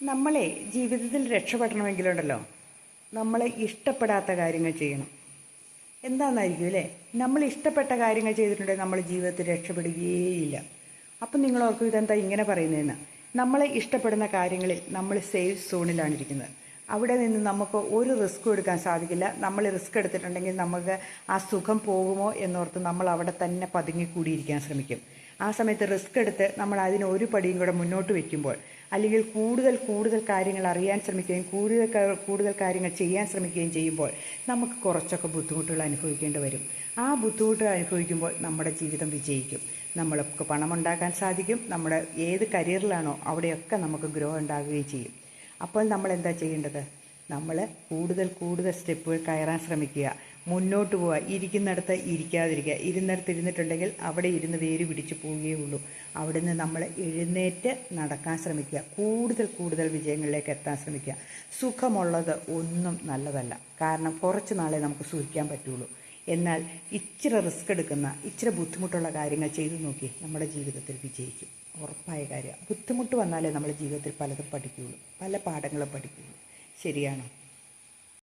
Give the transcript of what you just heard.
നമ്മളെ ജീവിതത്തിൽ രക്ഷപ്പെടണമെങ്കിലുണ്ടല്ലോ, നമ്മളെ ഇഷ്ടപ്പെടാത്ത കാര്യങ്ങൾ ചെയ്യണം. എന്താണെന്നായിരിക്കും അല്ലേ? നമ്മൾ ഇഷ്ടപ്പെട്ട കാര്യങ്ങൾ ചെയ്തിട്ടുണ്ടെങ്കിൽ നമ്മൾ ജീവിതത്തിൽ രക്ഷപ്പെടുകയേയില്ല. അപ്പം നിങ്ങൾ ഓർക്കും ഇതെന്താ ഇങ്ങനെ പറയുന്നതെന്ന്. നമ്മളെ ഇഷ്ടപ്പെടുന്ന കാര്യങ്ങളിൽ നമ്മൾ സേഫ് സോണിലാണ് ഇരിക്കുന്നത്. അവിടെ നിന്ന് നമുക്ക് ഒരു റിസ്ക്കും എടുക്കാൻ സാധിക്കില്ല. നമ്മൾ റിസ്ക് എടുത്തിട്ടുണ്ടെങ്കിൽ നമുക്ക് ആ സുഖം പോകുമോ എന്നോർത്ത് നമ്മൾ അവിടെ തന്നെ പതുങ്ങിക്കൂടിയിരിക്കാൻ ശ്രമിക്കും. ആ സമയത്ത് റിസ്ക് എടുത്ത് നമ്മൾ അതിന് ഒരു പടിയും കൂടെ മുന്നോട്ട് വയ്ക്കുമ്പോൾ, അല്ലെങ്കിൽ കൂടുതൽ കാര്യങ്ങൾ അറിയാൻ ശ്രമിക്കുകയും കൂടുതൽ കാര്യങ്ങൾ ചെയ്യാൻ ശ്രമിക്കുകയും ചെയ്യുമ്പോൾ നമുക്ക് കുറച്ചൊക്കെ ബുദ്ധിമുട്ടുകൾ അനുഭവിക്കേണ്ടി വരും. ആ ബുദ്ധിമുട്ടുകൾ അനുഭവിക്കുമ്പോൾ നമ്മുടെ ജീവിതം വിജയിക്കും. നമ്മൾക്ക് പണമുണ്ടാക്കാൻ സാധിക്കും. നമ്മുടെ ഏത് കരിയറിലാണോ അവിടെയൊക്കെ നമുക്ക് ഗ്രോ ഉണ്ടാകുകയും ചെയ്യും. അപ്പോൾ നമ്മൾ എന്താ ചെയ്യേണ്ടത്? നമ്മൾ കൂടുതൽ സ്റ്റെപ്പുകൾ കയറാൻ ശ്രമിക്കുക, മുന്നോട്ട് പോവുക. ഇരിക്കുന്നിടത്ത് ഇരിക്കാതിരിക്കുക. ഇരുന്നിടത്ത് ഇരുന്നിട്ടുണ്ടെങ്കിൽ അവിടെ ഇരുന്ന് വേര് പിടിച്ച് പോവുകയുള്ളൂ. അവിടെ നിന്ന് നമ്മൾ എഴുന്നേറ്റ് നടക്കാൻ ശ്രമിക്കുക. കൂടുതൽ വിജയങ്ങളിലേക്ക് എത്താൻ ശ്രമിക്കുക. സുഖമുള്ളത് ഒന്നും നല്ലതല്ല. കാരണം കുറച്ച് നാളെ നമുക്ക് സുഖിക്കാൻ പറ്റുള്ളൂ. എന്നാൽ ഇച്ചിരി റിസ്ക് എടുക്കുന്ന, ഇച്ചിരി ബുദ്ധിമുട്ടുള്ള കാര്യങ്ങൾ ചെയ്തു നോക്കി നമ്മുടെ ജീവിതത്തിൽ വിജയിക്കും. ഉറപ്പായ കാര്യമാണ്. ബുദ്ധിമുട്ട് വന്നാലേ നമ്മുടെ ജീവിതത്തിൽ പലതും പഠിക്കുകയുള്ളൂ, പല പാഠങ്ങളും പഠിക്കുകയുള്ളൂ. ശരിയാണോ?